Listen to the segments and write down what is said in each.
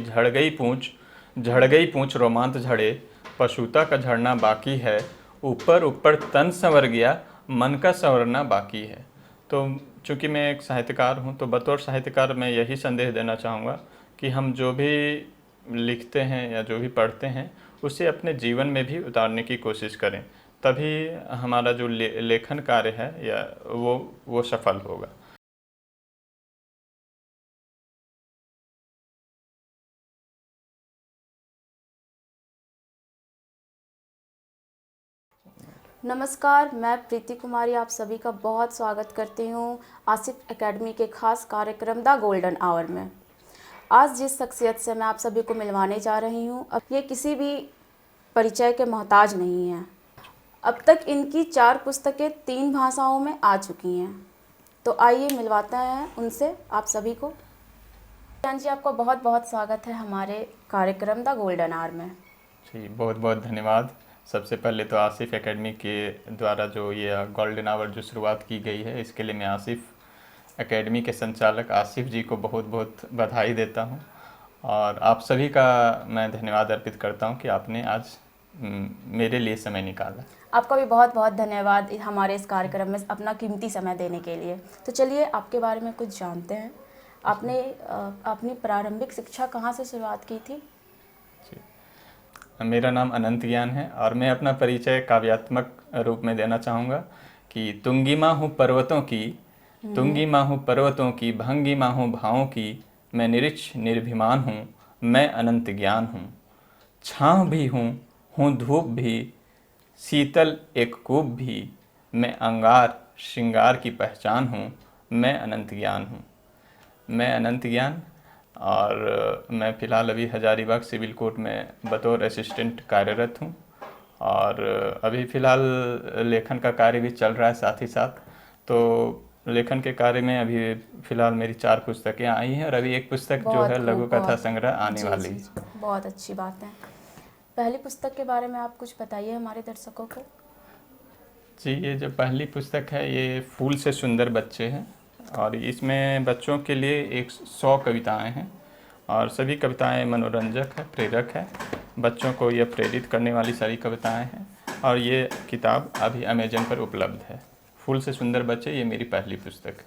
झड़ गई पूंछ रोमांच झड़े, पशुता का झड़ना बाकी है, ऊपर ऊपर तन संवर गया, मन का संवरना बाकी है। तो चूँकि मैं एक साहित्यकार हूँ, तो बतौर साहित्यकार मैं यही संदेश देना चाहूँगा कि हम जो भी लिखते हैं या जो भी पढ़ते हैं उसे अपने जीवन में भी उतारने की कोशिश करें, तभी हमारा जो लेखन कार्य है या वो सफल होगा। नमस्कार, मैं प्रीति कुमारी आप सभी का बहुत स्वागत करती हूँ आसिफ एकेडमी के खास कार्यक्रम द गोल्डन आवर में। आज जिस शख्सियत से मैं आप सभी को मिलवाने जा रही हूँ, अब ये किसी भी परिचय के मोहताज नहीं है। अब तक इनकी 4 पुस्तकें 3 भाषाओं में आ चुकी हैं। तो आइए मिलवाते हैं उनसे आप सभी को। ज्ञान जी, आपका बहुत बहुत स्वागत है हमारे कार्यक्रम द गोल्डन आवर में। जी, बहुत बहुत धन्यवाद। सबसे पहले तो आसिफ एकेडमी के द्वारा जो ये गोल्डन आवर जो शुरुआत की गई है, इसके लिए मैं आसिफ एकेडमी के संचालक आसिफ जी को बहुत बहुत बधाई देता हूँ और आप सभी का मैं धन्यवाद अर्पित करता हूँ कि आपने आज मेरे लिए समय निकाला। आपका भी बहुत बहुत धन्यवाद हमारे इस कार्यक्रम में अपना कीमती समय देने के लिए। तो चलिए आपके बारे में कुछ जानते हैं। आपने अपनी प्रारंभिक शिक्षा कहाँ से शुरुआत की थी? मेरा नाम अनंत ज्ञान है और मैं अपना परिचय काव्यात्मक रूप में देना चाहूँगा कि तुंगी माँ हूँ पर्वतों की, तुंगी माँ हूँ पर्वतों की, भंगी माँ हूँ भावों की, मैं निरिच्छ निर्भिमान हूँ, मैं अनंत ज्ञान हूँ। छाँव भी हूँ धूप भी, शीतल एक कूप भी, मैं अंगार श्रृंगार की पहचान हूँ, मैं अनंत ज्ञान हूँ। मैं अनंत ज्ञान और मैं फ़िलहाल अभी हजारीबाग सिविल कोर्ट में बतौर असिस्टेंट कार्यरत हूँ और अभी फ़िलहाल लेखन का कार्य भी चल रहा है साथ ही साथ। तो लेखन के कार्य में अभी फ़िलहाल मेरी 4 पुस्तकें आई हैं और अभी एक पुस्तक जो है लघु कथा संग्रह आने वाली है। बहुत अच्छी बात है। पहली पुस्तक के बारे में आप कुछ बताइए हमारे दर्शकों को। जी, ये जो पहली पुस्तक है ये फूल से सुंदर बच्चे हैं और इसमें बच्चों के लिए 100 कविताएं हैं और सभी कविताएं मनोरंजक है, प्रेरक है, बच्चों को यह प्रेरित करने वाली सारी कविताएं हैं और ये किताब अभी अमेजन पर उपलब्ध है। फूल से सुंदर बच्चे ये मेरी पहली पुस्तक है।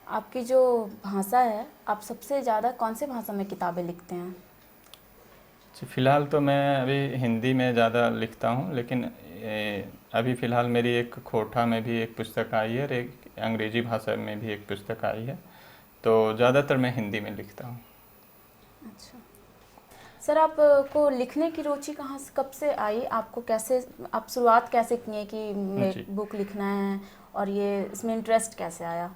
आपकी जो भाषा है, आप सबसे ज़्यादा कौन से भाषा में किताबें लिखते हैं? जी, फ़िलहाल तो मैं अभी हिंदी में ज़्यादा लिखता हूँ, लेकिन अभी फ़िलहाल मेरी एक खोटा में भी एक पुस्तक आई है और एक अंग्रेजी भाषा में भी एक पुस्तक आई है, तो ज़्यादातर मैं हिंदी में लिखता हूँ। अच्छा सर, आपको लिखने की रुचि कहाँ से कब से आई? आपको कैसे, आप शुरुआत कैसे किए कि मैं बुक लिखना है और ये इसमें इंटरेस्ट कैसे आया?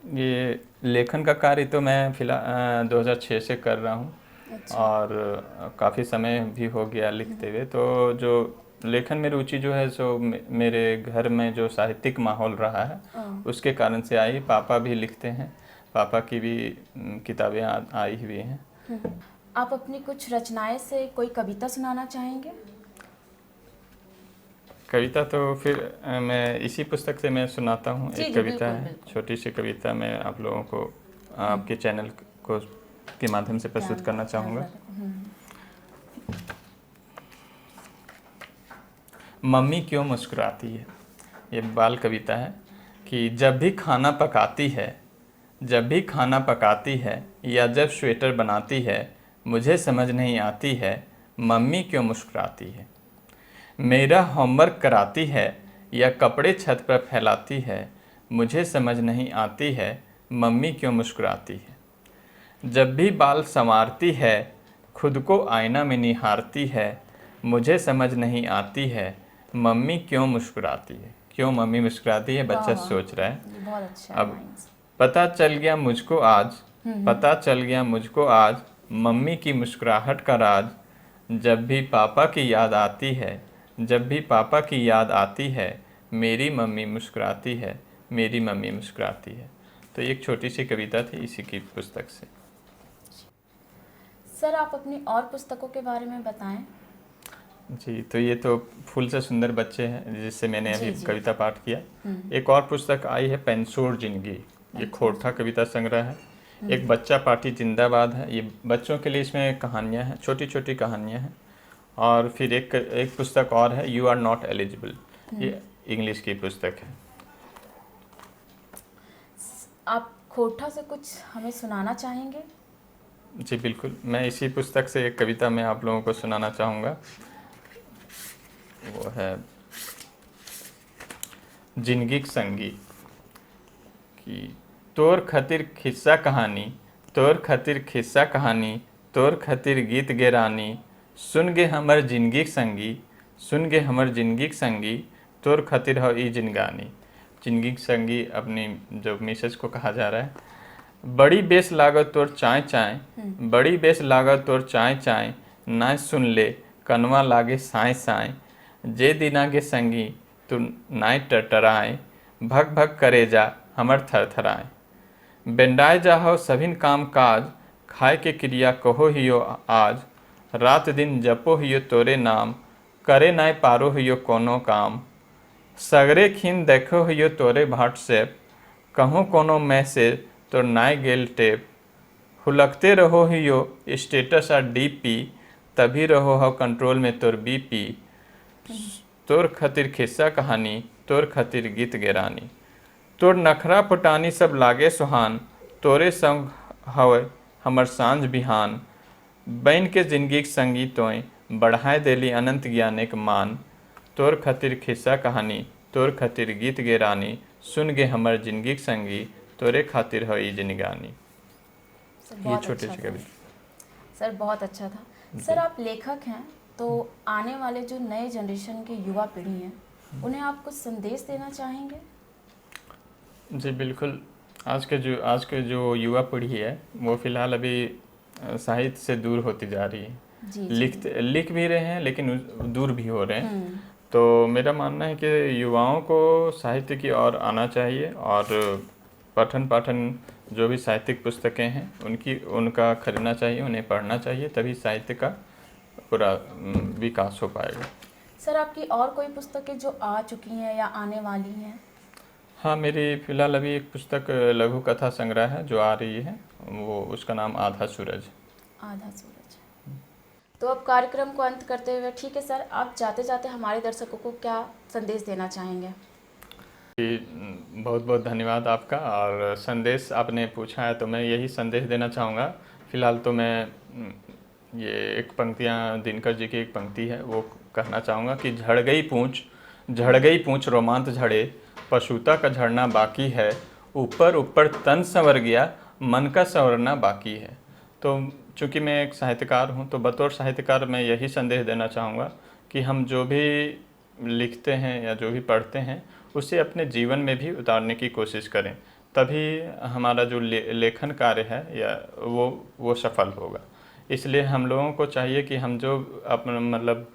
ये लेखन का कार्य तो मैं फ़िलहाल 2006 से कर रहा हूँ। अच्छा। और काफ़ी समय भी हो गया लिखते हुए। तो जो लेखन में रुचि जो है सो मेरे घर में जो साहित्यिक माहौल रहा है उसके कारण से आई। पापा भी लिखते हैं, पापा की भी किताबें आई हुई हैं। आप अपनी कुछ रचनाएं से कोई कविता सुनाना चाहेंगे? कविता तो फिर मैं इसी पुस्तक से मैं सुनाता हूँ। एक कविता है, छोटी सी कविता मैं आप लोगों को आपके चैनल को के माध्यम से प्रस्तुत करना चाहूँगा। मम्मी क्यों मुस्कुराती है। ये बाल कविता है कि जब भी खाना पकाती है, जब भी खाना पकाती है या जब स्वेटर बनाती है, मुझे समझ नहीं आती है मम्मी क्यों मुस्कुराती है। मेरा होमवर्क कराती है या कपड़े छत पर फैलाती है, मुझे समझ नहीं आती है मम्मी क्यों मुस्कुराती है। जब भी बाल संवारती है, खुद को आईना में निहारती है, मुझे समझ नहीं आती है मम्मी क्यों मुस्कुराती है। क्यों मम्मी मुस्कुराती है, बच्चा सोच रहा है। बहुत अच्छा। अब पता चल गया मुझको आज, पता चल गया मुझको आज मम्मी की मुस्कुराहट का राज। जब भी पापा की याद आती है, जब भी पापा की याद आती है, मेरी मम्मी मुस्कुराती है, मेरी मम्मी मुस्कुराती है। तो एक छोटी सी कविता थी इसी की पुस्तक से। सर, आप अपनी और पुस्तकों के बारे में बताएं। जी, तो ये तो फूल से सुंदर बच्चे हैं जिससे मैंने अभी कविता पाठ किया। एक और पुस्तक आई है पेंसोर जिंदगी, ये खोटा कविता संग्रह है। एक बच्चा पार्टी जिंदाबाद है, ये बच्चों के लिए इसमें कहानियाँ हैं, छोटी छोटी कहानियाँ हैं। और फिर एक पुस्तक और है, यू आर नॉट एलिजिबल, ये इंग्लिश की पुस्तक है। आप खोटा से कुछ हमें सुनाना चाहेंगे? जी बिल्कुल, मैं इसी पुस्तक से एक कविता मैं आप लोगों को सुनाना चाहूँगा। वो है जिंदगी संगी कि तोर खतिर खिस्सा कहानी, तोर खतिर खिस्सा कहानी, तोर खतिर गीत गे रानी, सुन गे हमर जिंदगी संगी, सुन गे हमर जिंदगी संगी, तोर खतिर हो ई जिनगानी। जिंदगी संगी अपनी जो मिसेज को कहा जा रहा है। बड़ी बेस लागत तोर चाय चाय, बड़ी बेस लागत तोर चाय चाय, ना सुन ले कनवा लागे साए साए, जे दिना गे संगी तू नाय टरटराए, भग भग करे जा हमर थरथराए। बेंडाए जाहो सभिन काम काज, खाए के क्रिया कहो हियो आज, रात दिन जपो हियो तोरे नाम, करे नाय पारो हियो कोनो काम। सगरे खिन देखो हियो तोरे व्हाट्सएप, कहूँ कोनो मैसेज तो नाय गेल टेप, हुलकते रहो हियो स्टेटस आ डीपी, तभी रहो हो कंट्रोल में तोर बीपी। तोर खतिर खिस्सा कहानी, तोर खतिर गीत गेरानी, तोर नखरा पुटानी सब लागे सुहान, तोरे संग हवे हमर सांझ बिहान। बैन के जिंदगी संगी तोय, बढ़ाए देली अनंत ज्ञानिक मान। तोर खतिर खिस्सा कहानी, तोर खतिर गीत गे रानी, सुन गे हमर जिंदगी संगी, तोरे खातिर हो ई जिनगानी। सर ये बहुत छोटे अच्छा से था। कवि। सर बहुत अच्छा था। सर आप लेखक हैं, तो आने वाले जो नए जनरेशन की युवा पीढ़ी है, उन्हें आप कुछ संदेश देना चाहेंगे? जी बिल्कुल, आज के जो युवा पीढ़ी है वो फिलहाल अभी साहित्य से दूर होती जा रही है। जी जी। लिख भी रहे हैं लेकिन दूर भी हो रहे हैं। तो मेरा मानना है कि युवाओं को साहित्य की ओर आना चाहिए और पठन पाठन जो भी साहित्यिक पुस्तकें हैं उनका खरीदना चाहिए, उन्हें पढ़ना चाहिए, तभी साहित्य का पूरा विकास हो पाएगा। सर आपकी और कोई पुस्तकें जो आ चुकी हैं या आने वाली हैं? हाँ, मेरी फ़िलहाल अभी एक पुस्तक लघु कथा संग्रह है जो आ रही है, वो उसका नाम आधा सूरज। आधा सूरज। तो अब कार्यक्रम को अंत करते हुए, ठीक है सर, आप जाते जाते हमारे दर्शकों को क्या संदेश देना चाहेंगे? बहुत बहुत धन्यवाद आपका। और संदेश आपने पूछा है तो मैं यही संदेश देना चाहूँगा। फ़िलहाल तो मैं ये एक पंक्तियाँ दिनकर जी की एक पंक्ति है वो कहना चाहूँगा कि झड़ गई पूँछ रोमांच झड़े, पशुता का झड़ना बाकी है, ऊपर ऊपर तन संवर गया, मन का संवरना बाकी है। तो चूँकि मैं एक साहित्यकार हूँ तो बतौर साहित्यकार मैं यही संदेश देना चाहूँगा कि हम जो भी लिखते हैं या जो भी पढ़ते हैं उसे अपने जीवन में भी उतारने की कोशिश करें, तभी हमारा जो लेखन कार्य है या वो सफल होगा। इसलिए हम लोगों को चाहिए कि हम जो अपना मतलब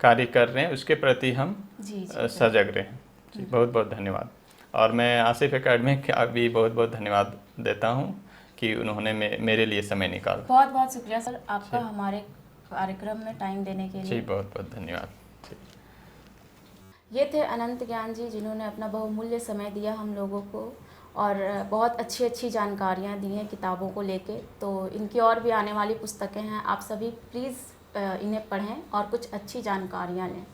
कार्य कर रहे हैं उसके प्रति हम सजग रहें। जी बहुत बहुत धन्यवाद। और मैं आसिफ एकेडमी का भी बहुत बहुत धन्यवाद देता हूँ कि उन्होंने मेरे लिए समय निकाला। बहुत बहुत शुक्रिया सर आपका हमारे कार्यक्रम में टाइम देने के लिए। जी बहुत बहुत धन्यवाद। ये थे अनंत ज्ञान जी, जिन्होंने अपना बहुमूल्य समय दिया हम लोगों को और बहुत अच्छी अच्छी जानकारियाँ दी हैं किताबों को लेके। तो इनकी और भी आने वाली पुस्तकें हैं, आप सभी प्लीज़ इन्हें पढ़ें और कुछ अच्छी जानकारियाँ लें।